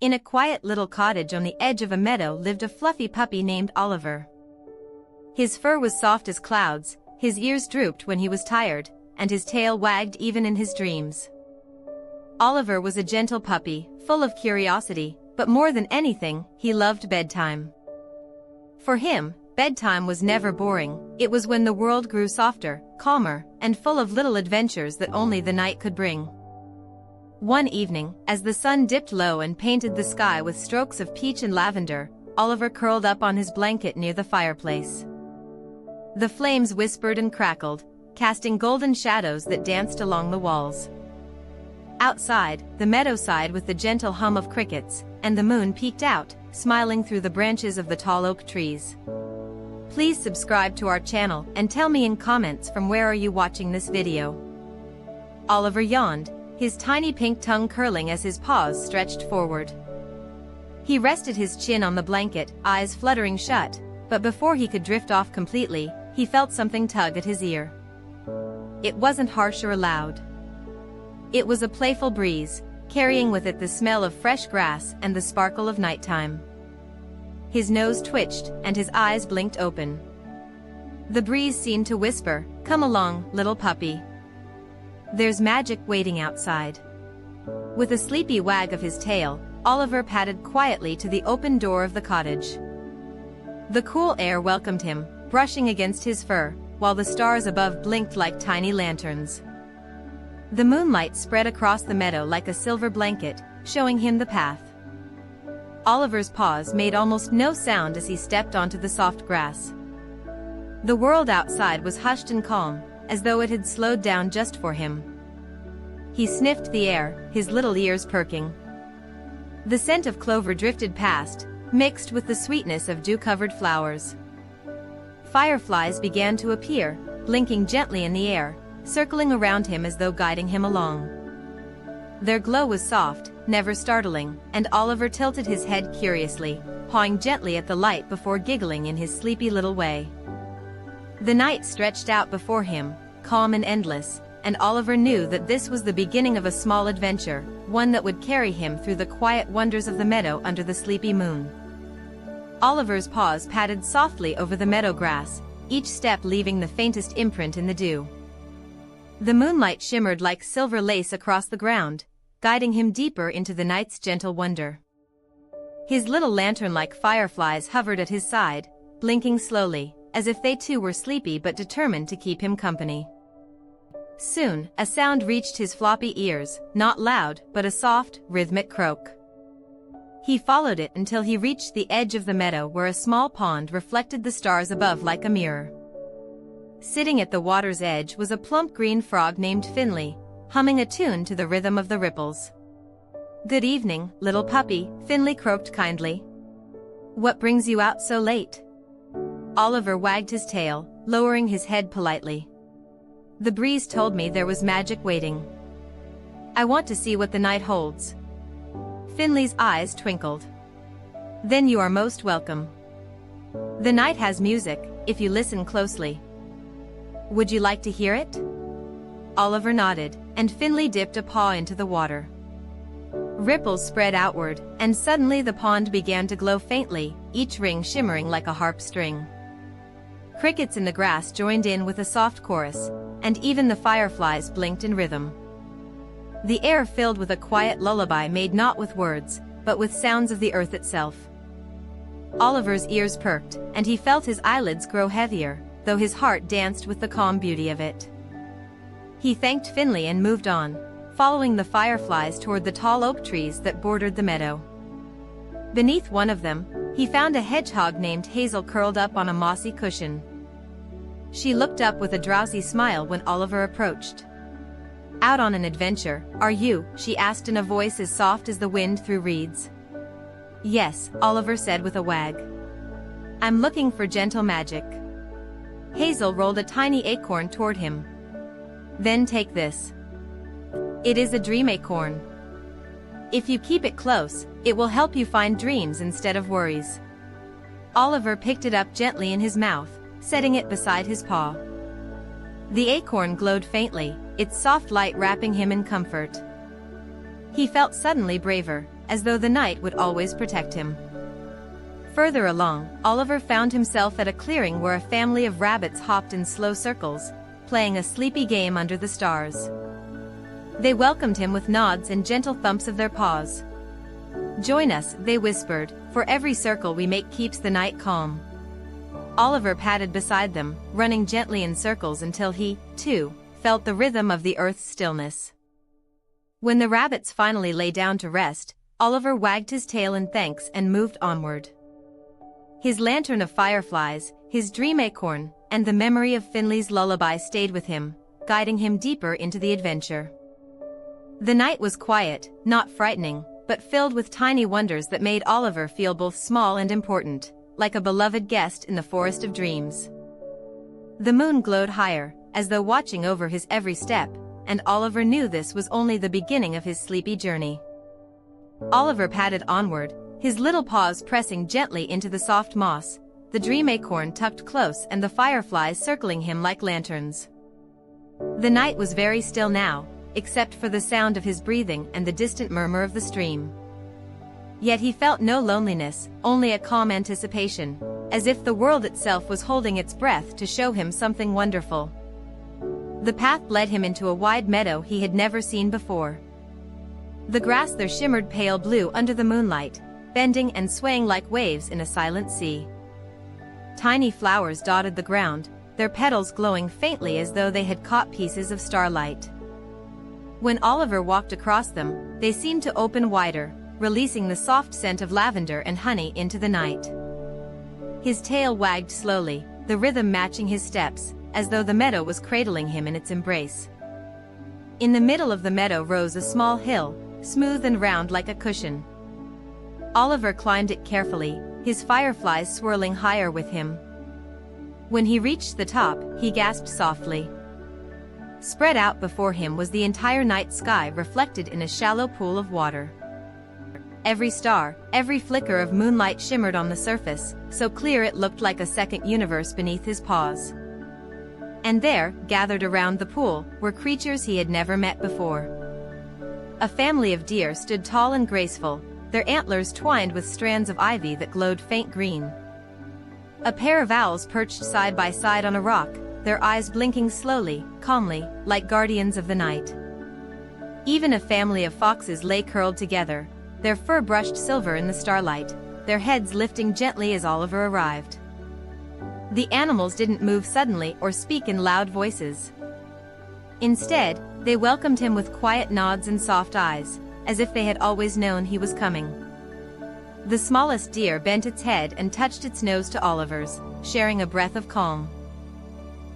In a quiet little cottage on the edge of a meadow lived a fluffy puppy named Oliver. His fur was soft as clouds, his ears drooped when he was tired, and his tail wagged even in his dreams. Oliver was a gentle puppy, full of curiosity, but more than anything, he loved bedtime. For him, bedtime was never boring. It was when the world grew softer, calmer, and full of little adventures that only the night could bring. One evening, as the sun dipped low and painted the sky with strokes of peach and lavender, Oliver curled up on his blanket near the fireplace. The flames whispered and crackled, casting golden shadows that danced along the walls. Outside, the meadow sighed with the gentle hum of crickets, and the moon peeked out, smiling through the branches of the tall oak trees. Please subscribe to our channel and tell me in comments from where are you watching this video. Oliver yawned, his tiny pink tongue curling as his paws stretched forward. He rested his chin on the blanket, eyes fluttering shut, but before he could drift off completely, he felt something tug at his ear. It wasn't harsh or loud. It was a playful breeze, carrying with it the smell of fresh grass and the sparkle of nighttime. His nose twitched, and his eyes blinked open. The breeze seemed to whisper, "Come along, little puppy. There's magic waiting outside." With a sleepy wag of his tail, Oliver padded quietly to the open door of the cottage. The cool air welcomed him, brushing against his fur, while the stars above blinked like tiny lanterns. The moonlight spread across the meadow like a silver blanket, showing him the path. Oliver's paws made almost no sound as he stepped onto the soft grass. The world outside was hushed and calm, as though it had slowed down just for him. He sniffed the air, his little ears perking. The scent of clover drifted past, mixed with the sweetness of dew-covered flowers. Fireflies began to appear, blinking gently in the air, circling around him as though guiding him along. Their glow was soft, never startling, and Oliver tilted his head curiously, pawing gently at the light before giggling in his sleepy little way. The night stretched out before him, calm and endless, and Oliver knew that this was the beginning of a small adventure, one that would carry him through the quiet wonders of the meadow under the sleepy moon. Oliver's paws padded softly over the meadow grass, each step leaving the faintest imprint in the dew. The moonlight shimmered like silver lace across the ground, guiding him deeper into the night's gentle wonder. His little lantern-like fireflies hovered at his side, blinking slowly, as if they too were sleepy but determined to keep him company. Soon, a sound reached his floppy ears, not loud, but a soft, rhythmic croak. He followed it until he reached the edge of the meadow where a small pond reflected the stars above like a mirror. Sitting at the water's edge was a plump green frog named Finley, humming a tune to the rhythm of the ripples. "Good evening, little puppy," Finley croaked kindly. "What brings you out so late?" Oliver wagged his tail, lowering his head politely. "The breeze told me there was magic waiting. I want to see what the night holds." Finley's eyes twinkled. "Then you are most welcome. The night has music, if you listen closely. Would you like to hear it?" Oliver nodded, and Finley dipped a paw into the water. Ripples spread outward, and suddenly the pond began to glow faintly, each ring shimmering like a harp string. Crickets in the grass joined in with a soft chorus, and even the fireflies blinked in rhythm. The air filled with a quiet lullaby made not with words, but with sounds of the earth itself. Oliver's ears perked, and he felt his eyelids grow heavier, though his heart danced with the calm beauty of it. He thanked Finley and moved on, following the fireflies toward the tall oak trees that bordered the meadow. Beneath one of them, he found a hedgehog named Hazel curled up on a mossy cushion. She looked up with a drowsy smile when Oliver approached. "Out on an adventure, are you?" she asked in a voice as soft as the wind through reeds. "Yes," Oliver said with a wag. "I'm looking for gentle magic." Hazel rolled a tiny acorn toward him. "Then take this. It is a dream acorn. If you keep it close, it will help you find dreams instead of worries." Oliver picked it up gently in his mouth, setting it beside his paw. The acorn glowed faintly, its soft light wrapping him in comfort. He felt suddenly braver, as though the night would always protect him. Further along, Oliver found himself at a clearing where a family of rabbits hopped in slow circles, playing a sleepy game under the stars. They welcomed him with nods and gentle thumps of their paws. "Join us," they whispered, "for every circle we make keeps the night calm." Oliver padded beside them, running gently in circles until he, too, felt the rhythm of the earth's stillness. When the rabbits finally lay down to rest, Oliver wagged his tail in thanks and moved onward. His lantern of fireflies, his dream acorn, and the memory of Finley's lullaby stayed with him, guiding him deeper into the adventure. The night was quiet, not frightening, but filled with tiny wonders that made Oliver feel both small and important, like a beloved guest in the forest of dreams. The moon glowed higher, as though watching over his every step, and Oliver knew this was only the beginning of his sleepy journey. Oliver padded onward, his little paws pressing gently into the soft moss, the dream acorn tucked close and the fireflies circling him like lanterns. The night was very still now, except for the sound of his breathing and the distant murmur of the stream. Yet he felt no loneliness, only a calm anticipation, as if the world itself was holding its breath to show him something wonderful. The path led him into a wide meadow he had never seen before. The grass there shimmered pale blue under the moonlight, bending and swaying like waves in a silent sea. Tiny flowers dotted the ground, their petals glowing faintly as though they had caught pieces of starlight. When Oliver walked across them, they seemed to open wider, releasing the soft scent of lavender and honey into the night. His tail wagged slowly, the rhythm matching his steps, as though the meadow was cradling him in its embrace. In the middle of the meadow rose a small hill, smooth and round like a cushion. Oliver climbed it carefully, his fireflies swirling higher with him. When he reached the top, he gasped softly. Spread out before him was the entire night sky reflected in a shallow pool of water. Every star, every flicker of moonlight shimmered on the surface, so clear it looked like a second universe beneath his paws. And there, gathered around the pool, were creatures he had never met before. A family of deer stood tall and graceful, their antlers twined with strands of ivy that glowed faint green. A pair of owls perched side by side on a rock, their eyes blinking slowly, calmly, like guardians of the night. Even a family of foxes lay curled together, their fur brushed silver in the starlight, their heads lifting gently as Oliver arrived. The animals didn't move suddenly or speak in loud voices. Instead, they welcomed him with quiet nods and soft eyes, as if they had always known he was coming. The smallest deer bent its head and touched its nose to Oliver's, sharing a breath of calm.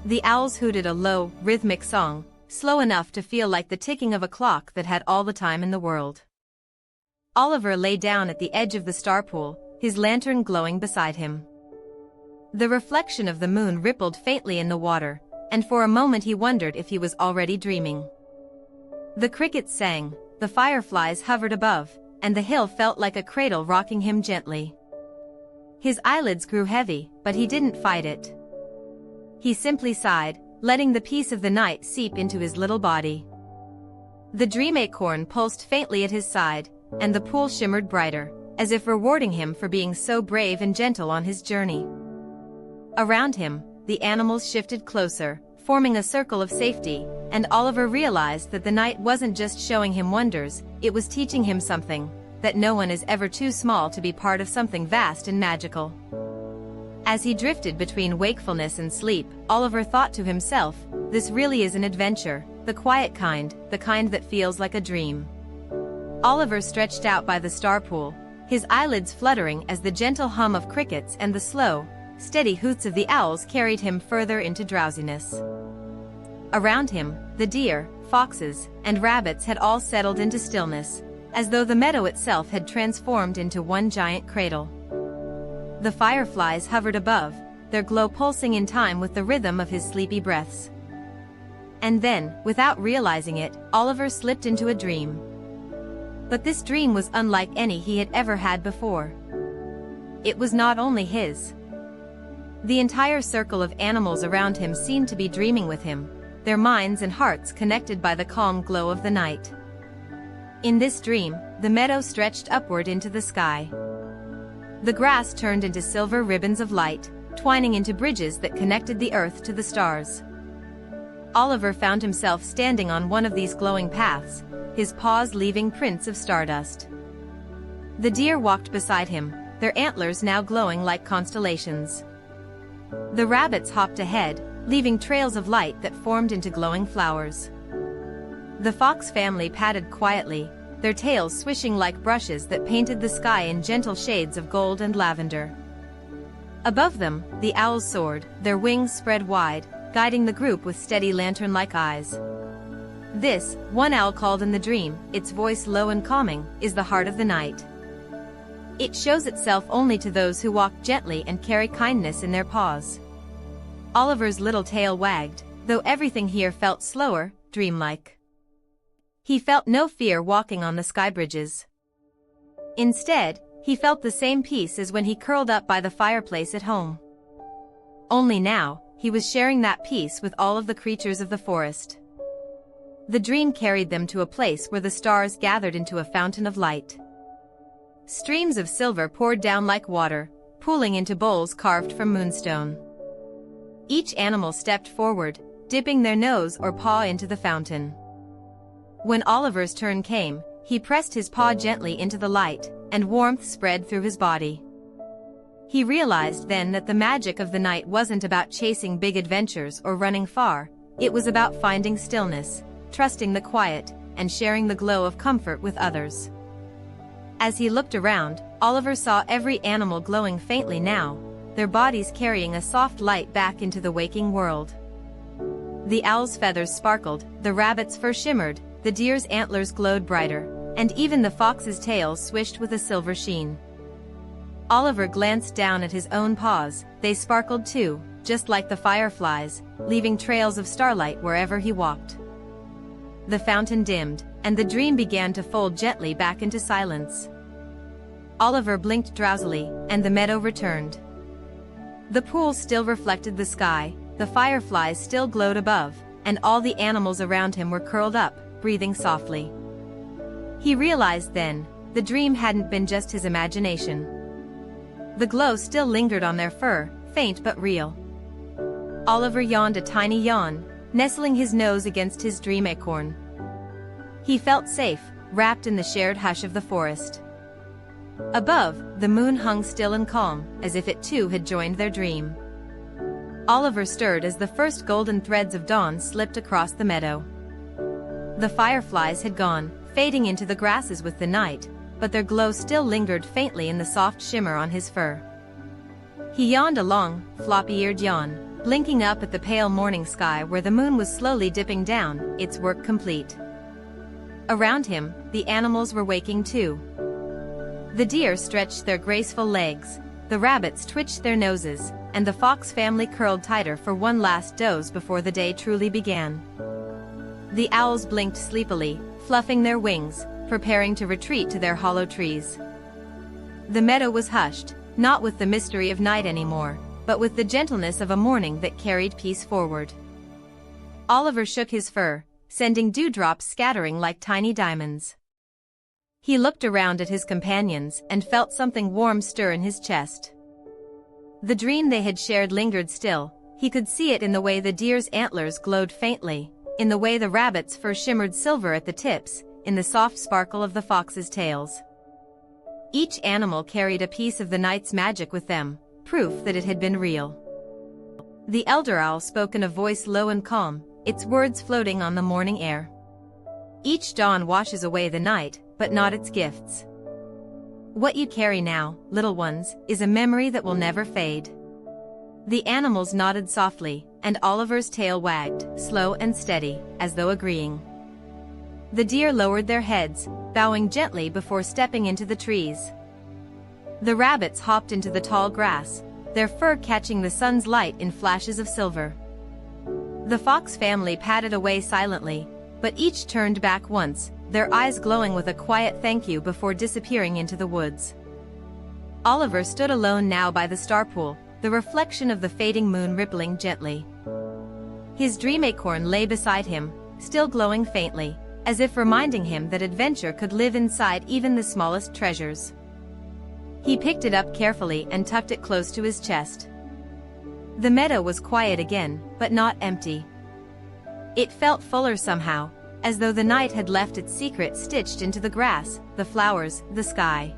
The owls hooted a low, rhythmic song, slow enough to feel like the ticking of a clock that had all the time in the world. Oliver lay down at the edge of the star pool, his lantern glowing beside him. The reflection of the moon rippled faintly in the water, and for a moment he wondered if he was already dreaming. The crickets sang, the fireflies hovered above, and the hill felt like a cradle rocking him gently. His eyelids grew heavy, but he didn't fight it. He simply sighed, letting the peace of the night seep into his little body. The dream acorn pulsed faintly at his side, and the pool shimmered brighter, as if rewarding him for being so brave and gentle on his journey. Around him, the animals shifted closer, forming a circle of safety, and Oliver realized that the night wasn't just showing him wonders, it was teaching him something, that no one is ever too small to be part of something vast and magical. As he drifted between wakefulness and sleep, Oliver thought to himself, this really is an adventure, the quiet kind, the kind that feels like a dream. Oliver stretched out by the star pool, his eyelids fluttering as the gentle hum of crickets and the slow, steady hoots of the owls carried him further into drowsiness. Around him, the deer, foxes, and rabbits had all settled into stillness, as though the meadow itself had transformed into one giant cradle. The fireflies hovered above, their glow pulsing in time with the rhythm of his sleepy breaths. And then, without realizing it, Oliver slipped into a dream. But this dream was unlike any he had ever had before. It was not only his. The entire circle of animals around him seemed to be dreaming with him, their minds and hearts connected by the calm glow of the night. In this dream, the meadow stretched upward into the sky. The grass turned into silver ribbons of light, twining into bridges that connected the earth to the stars. Oliver found himself standing on one of these glowing paths, his paws leaving prints of stardust. The deer walked beside him, their antlers now glowing like constellations. The rabbits hopped ahead, leaving trails of light that formed into glowing flowers. The fox family padded quietly, their tails swishing like brushes that painted the sky in gentle shades of gold and lavender. Above them, the owls soared, their wings spread wide, guiding the group with steady lantern-like eyes. This, one owl called in the dream, its voice low and calming, is the heart of the night. It shows itself only to those who walk gently and carry kindness in their paws. Oliver's little tail wagged, though everything here felt slower, dreamlike. He felt no fear walking on the sky bridges. Instead, he felt the same peace as when he curled up by the fireplace at home. Only now, he was sharing that peace with all of the creatures of the forest. The dream carried them to a place where the stars gathered into a fountain of light. Streams of silver poured down like water, pooling into bowls carved from moonstone. Each animal stepped forward, dipping their nose or paw into the fountain. When Oliver's turn came, he pressed his paw gently into the light, and warmth spread through his body. He realized then that the magic of the night wasn't about chasing big adventures or running far, it was about finding stillness, trusting the quiet, and sharing the glow of comfort with others. As he looked around, Oliver saw every animal glowing faintly now, their bodies carrying a soft light back into the waking world. The owl's feathers sparkled, the rabbit's fur shimmered, the deer's antlers glowed brighter, and even the fox's tail swished with a silver sheen. Oliver glanced down at his own paws, they sparkled too, just like the fireflies, leaving trails of starlight wherever he walked. The fountain dimmed, and the dream began to fold gently back into silence. Oliver blinked drowsily, and the meadow returned. The pool still reflected the sky, the fireflies still glowed above, and all the animals around him were curled up, breathing softly. He realized then, the dream hadn't been just his imagination. The glow still lingered on their fur, faint but real. Oliver yawned a tiny yawn, nestling his nose against his dream acorn. He felt safe, wrapped in the shared hush of the forest. Above, the moon hung still and calm, as if it too had joined their dream. Oliver stirred as the first golden threads of dawn slipped across the meadow. The fireflies had gone, fading into the grasses with the night, but their glow still lingered faintly in the soft shimmer on his fur. He yawned a long, floppy-eared yawn, blinking up at the pale morning sky where the moon was slowly dipping down, its work complete. Around him, the animals were waking too. The deer stretched their graceful legs, the rabbits twitched their noses, and the fox family curled tighter for one last doze before the day truly began. The owls blinked sleepily, fluffing their wings, preparing to retreat to their hollow trees. The meadow was hushed, not with the mystery of night anymore, but with the gentleness of a morning that carried peace forward. Oliver shook his fur, sending dewdrops scattering like tiny diamonds. He looked around at his companions and felt something warm stir in his chest. The dream they had shared lingered still, he could see it in the way the deer's antlers glowed faintly, in the way the rabbit's fur shimmered silver at the tips, in the soft sparkle of the fox's tails. Each animal carried a piece of the night's magic with them, proof that it had been real. The elder owl spoke in a voice low and calm, its words floating on the morning air. Each dawn washes away the night, but not its gifts. What you carry now, little ones, is a memory that will never fade. The animals nodded softly, and Oliver's tail wagged, slow and steady, as though agreeing. The deer lowered their heads, bowing gently before stepping into the trees. The rabbits hopped into the tall grass, their fur catching the sun's light in flashes of silver. The fox family padded away silently, but each turned back once, their eyes glowing with a quiet thank you before disappearing into the woods. Oliver stood alone now by the star pool, the reflection of the fading moon rippling gently. His dream acorn lay beside him, still glowing faintly, as if reminding him that adventure could live inside even the smallest treasures. He picked it up carefully and tucked it close to his chest. The meadow was quiet again, but not empty. It felt fuller somehow, as though the night had left its secret stitched into the grass, the flowers, the sky.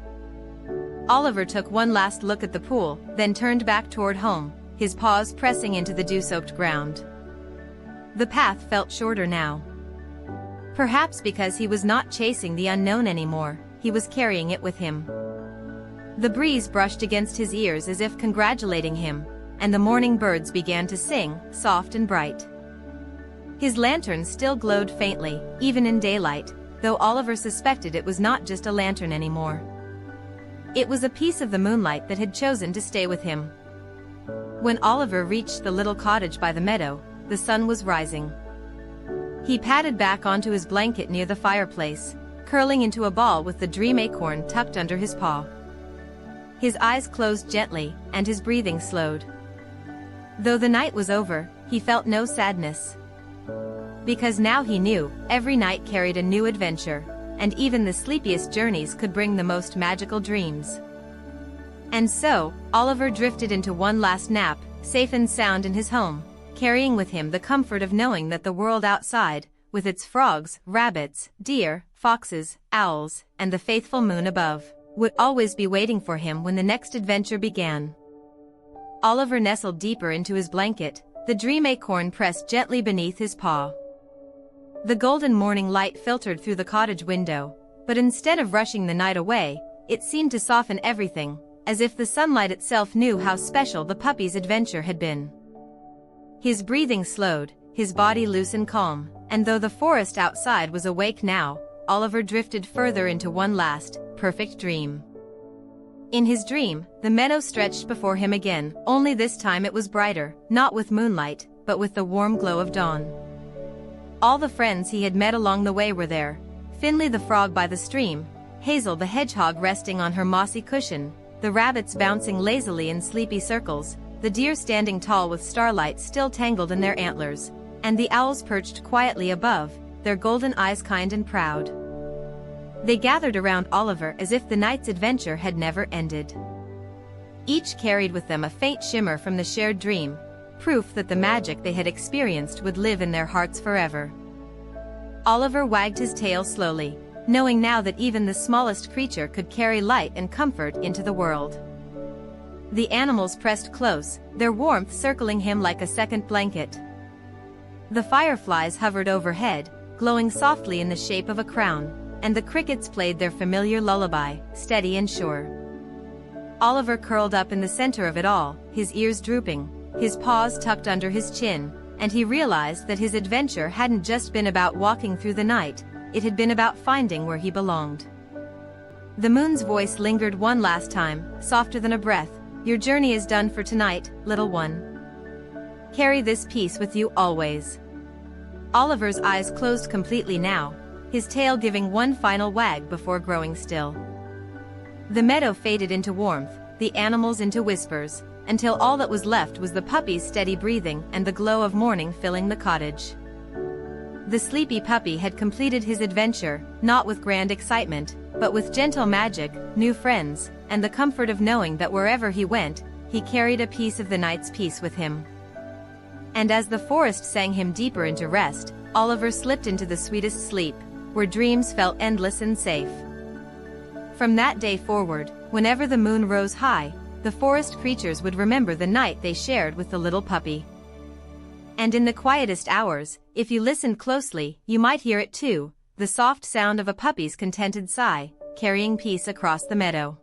Oliver took one last look at the pool, then turned back toward home, his paws pressing into the dew-soaked ground. The path felt shorter now. Perhaps because he was not chasing the unknown anymore, he was carrying it with him. The breeze brushed against his ears as if congratulating him, and the morning birds began to sing, soft and bright. His lantern still glowed faintly, even in daylight, though Oliver suspected it was not just a lantern anymore. It was a piece of the moonlight that had chosen to stay with him. When Oliver reached the little cottage by the meadow, the sun was rising. He padded back onto his blanket near the fireplace, curling into a ball with the dream acorn tucked under his paw. His eyes closed gently, and his breathing slowed. Though the night was over, he felt no sadness. Because now he knew, every night carried a new adventure, and even the sleepiest journeys could bring the most magical dreams. And so, Oliver drifted into one last nap, safe and sound in his home, carrying with him the comfort of knowing that the world outside, with its frogs, rabbits, deer, foxes, owls, and the faithful moon above, would always be waiting for him when the next adventure began. Oliver nestled deeper into his blanket, the dream acorn pressed gently beneath his paw. The golden morning light filtered through the cottage window, but instead of rushing the night away, it seemed to soften everything, as if the sunlight itself knew how special the puppy's adventure had been. His breathing slowed, his body loose and calm, and though the forest outside was awake now, Oliver drifted further into one last, perfect dream. In his dream, the meadow stretched before him again, only this time it was brighter, not with moonlight, but with the warm glow of dawn. All the friends he had met along the way were there, Finley the frog by the stream, Hazel the hedgehog resting on her mossy cushion, the rabbits bouncing lazily in sleepy circles, the deer standing tall with starlight still tangled in their antlers, and the owls perched quietly above, their golden eyes kind and proud. They gathered around Oliver as if the night's adventure had never ended. Each carried with them a faint shimmer from the shared dream, proof that the magic they had experienced would live in their hearts forever. Oliver wagged his tail slowly, knowing now that even the smallest creature could carry light and comfort into the world. The animals pressed close, their warmth circling him like a second blanket. The fireflies hovered overhead, glowing softly in the shape of a crown, and the crickets played their familiar lullaby, steady and sure. Oliver curled up in the center of it all, his ears drooping, his paws tucked under his chin, and he realized that his adventure hadn't just been about walking through the night, it had been about finding where he belonged. The moon's voice lingered one last time, softer than a breath. "Your journey is done for tonight, little one. Carry this peace with you always." Oliver's eyes closed completely now, his tail giving one final wag before growing still. The meadow faded into warmth, the animals into whispers, until all that was left was the puppy's steady breathing and the glow of morning filling the cottage. The sleepy puppy had completed his adventure, not with grand excitement, but with gentle magic, new friends, and the comfort of knowing that wherever he went, he carried a piece of the night's peace with him. And as the forest sang him deeper into rest, Oliver slipped into the sweetest sleep, where dreams felt endless and safe. From that day forward, whenever the moon rose high, the forest creatures would remember the night they shared with the little puppy. And in the quietest hours, if you listened closely, you might hear it too, the soft sound of a puppy's contented sigh, carrying peace across the meadow.